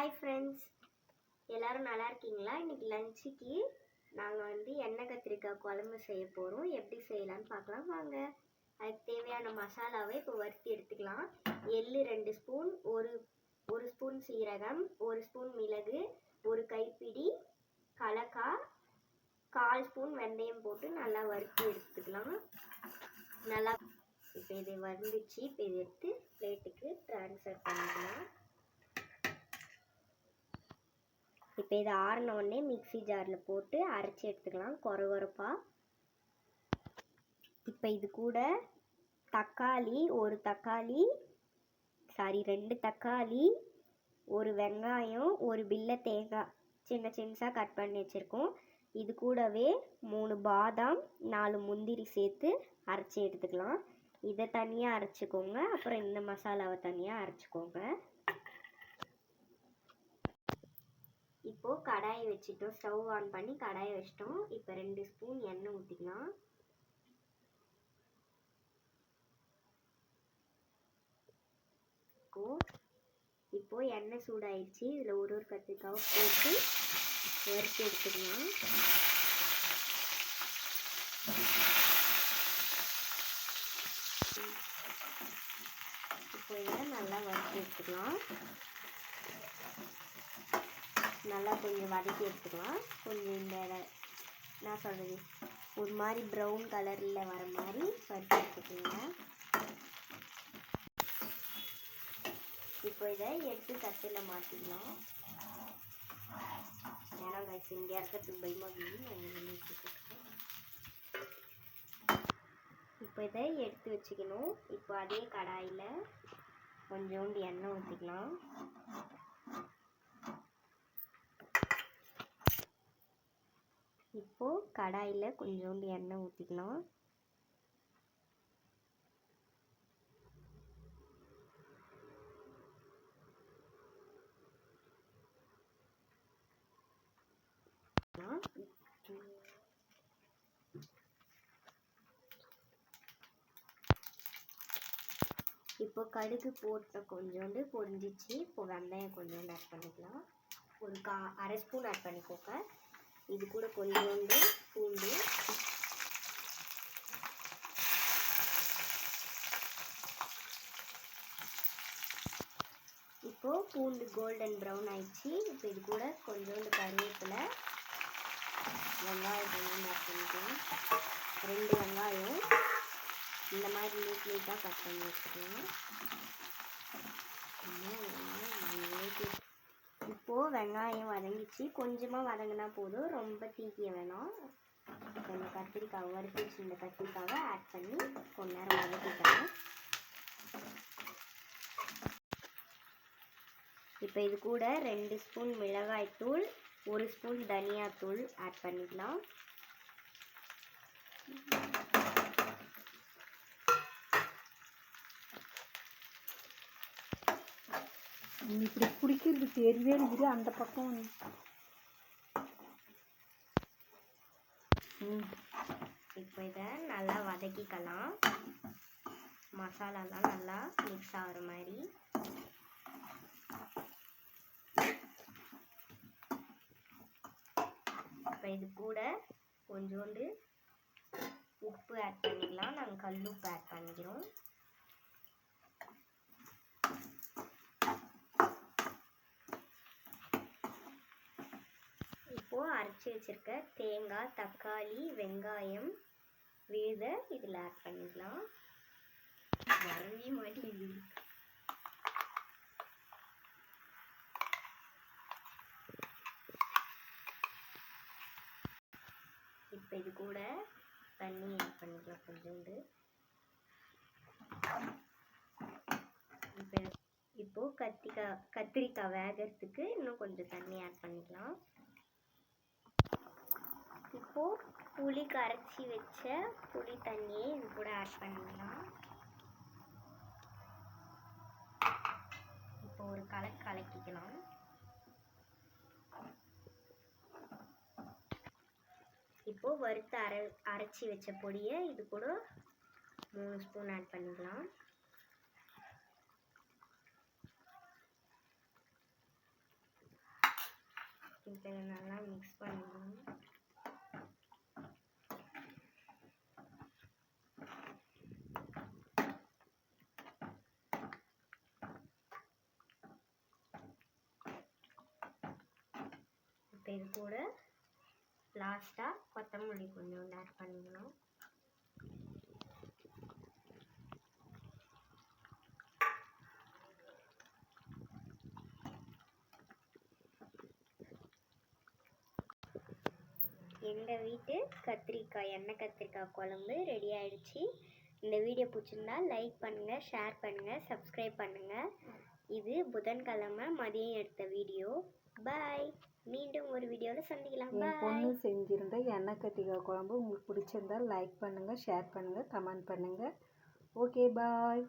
Hi friends, எல்லோரும் நல்லா இருக்கீங்களா? இன்றைக்கி லஞ்சுக்கு நாங்கள் எண்ணெய் கத்திரிக்காய் குழம்பு செய்ய போகிறோம். எப்படி செய்யலான்னு பார்க்கலாம் வாங்க. அதுக்கு தேவையான மசாலாவை இப்போ வறுத்து எடுத்துக்கலாம். எள்ளு 2 ஸ்பூன், ஒரு ஸ்பூன் சீரகம், 1 ஸ்பூன் மிளகு, ஒரு கைப்பிடி கலக்காய், 1/4 ஸ்பூன் வெந்தயம் போட்டு நல்லா வறுத்து எடுத்துக்கலாம். நல்லா இப்போ இது வந்துச்சு. இப்போ இதை எடுத்து பிளேட்டுக்கு ட்ரான்ஸ்ஃபர் பண்ணிக்கலாம். இப்போ இதை ஆறின உடனே மிக்ஸி ஜாரில் போட்டு அரைச்சி எடுத்துக்கலாம் கொரகொரப்பாக. இப்போ இது கூட தக்காளி, 2 தக்காளி, 1 வெங்காயம், 1 பில்லை தேங்காய் சின்னசாக கட் பண்ணி வச்சுருக்கோம். இது கூடவே 3 பாதாம், 4 முந்திரி சேர்த்து அரைச்சி எடுத்துக்கலாம். இதை தனியாக அரைச்சிக்கோங்க. அப்புறம் இந்த மசாலாவை தனியாக அரைச்சிக்கோங்க. இப்போது கடாயை வச்சுட்டோம். ஸ்டவ் ஆன் பண்ணி கடாயை வச்சிட்டோம். இப்போ 2 ஸ்பூன் எண்ணெய் ஊற்றிக்கலாம். இப்போது எண்ணெய் சூடாயிடுச்சு. இதில் ஒரு கத்திரிக்காவை போட்டு வறுத்து எடுத்துக்கலாம். இப்போ இதை நல்லா வறுத்து எடுத்துக்கலாம். நல்லா கொஞ்சம் வதக்கி எடுத்துக்கலாம். கொஞ்சம் இந்த நான் சொல்கிறது ஒரு மாதிரி ப்ரௌன் கலரில் வர மாதிரி வறுத்து எடுத்துக்கோங்க. இப்போ இதை எடுத்து தட்டில் மாற்றிக்கலாம். ஏன்னா இங்கே இருக்கிறதுக்கு பயமாக இப்போ இதை எடுத்து வச்சுக்கணும். இப்போ அதே கடாயில் கொஞ்சோண்டு எண்ணெய் ஊற்றிக்கலாம். இப்போது கடாயில் கொஞ்சோண்டு எண்ணெய் ஊற்றிக்கலாம். இப்போ கடுகு போட்ட கொஞ்சோண்டு பொரிஞ்சிச்சு. இப்போ வெந்தயம் கொஞ்சோண்டு ஆட் பண்ணிக்கலாம். ஒரு 1/2 ஸ்பூன் ஆட் பண்ணிக்கோங்க. இது கூட கொஞ்சோண்டு பூண்டு, இப்போது பூண்டு கோல்டன் ப்ரௌன் ஆயிடுச்சு. இப்போ இது கூட கொஞ்சோண்டு கருவேப்பிலை, வெங்காயம் கொஞ்சோண்டு ஆட் பண்ணிக்கலாம். 2 வெங்காயம் இந்த மாதிரி நீட்டாக கட் பண்ணி வச்சுக்கலாம். இப்போது வெங்காயம் வதங்கிச்சு. கொஞ்சமாக வதங்கினா போதும், ரொம்ப தீக்கிய வேணாம். கொஞ்சம் கத்திரிக்காய் வறுத்து வச்சு இந்த கத்திரிக்காவை ஆட் பண்ணி கொஞ்ச நேரம் வதக்கிக்கலாம். இப்போ இது கூட 2 ஸ்பூன் மிளகாய்த்தூள், 1 ஸ்பூன் தனியாத்தூள் ஆட் பண்ணிக்கலாம். இப்படி பிடிக்கிறது தெரியவே இருக்குது. அந்த பக்கம் இப்போ இதை நல்லா வதக்கிக்கலாம். மசாலாலாம் நல்லா மிக்ஸ் ஆகிற மாதிரி. இப்போ இது கூட கொஞ்சோண்டு உப்பு ஆட் பண்ணிக்கலாம். நாங்கள் கல் உப்பு ஆட் பண்ணிக்கிறோம். இப்போது அரைச்சி வச்சுருக்க தேங்காய், தக்காளி, வெங்காயம் விழுதை இதில் ஆட் பண்ணிக்கலாம். வரவே மாட்டேங்குது. இப்போ இது கூட தண்ணி ஆட் பண்ணிக்கலாம் கொஞ்சோண்டு. இப்போது கத்திரிக்காய் வேகிறதுக்கு இன்னும் கொஞ்சம் தண்ணி ஆட் பண்ணிக்கலாம். இப்போது புளி கரைச்சி வச்ச புளி தண்ணியை இது கூட ஆட் பண்ணிக்கலாம். இப்போ ஒரு கலக்கிக்கலாம். இப்போது வறுத்து அரைச்சி வச்ச பொடியை இது கூட 3 ஸ்பூன் ஆட் பண்ணிக்கலாம். இப்போ இதை நல்லா மிக்ஸ் பண்ணணும். இப்போ இது கூட லாஸ்ட்டாக கொத்தமல்லி கொஞ்சம் ஆட் பண்ணிக்கணும். எங்கள் வீட்டு எண்ணெய் கத்திரிக்காய் குழம்பு ரெடி ஆயிடுச்சு. இந்த வீடியோ பிடிச்சிருந்தா லைக் பண்ணுங்கள், ஷேர் பண்ணுங்கள், சப்ஸ்கிரைப் பண்ணுங்கள். இது புதன்கிழமை மதியம் எடுத்த வீடியோ. பாய். மீண்டும் ஒரு வீடியோவில் சந்திக்கலாம். என் பாய். பொண்ணு செஞ்சிருந்த எண்ணெய் கத்திரிக்காய் குழம்பு உங்களுக்கு பிடிச்சிருந்தா லைக் பண்ணுங்கள், ஷேர் பண்ணுங்கள், கமெண்ட் பண்ணுங்கள். Okay bye.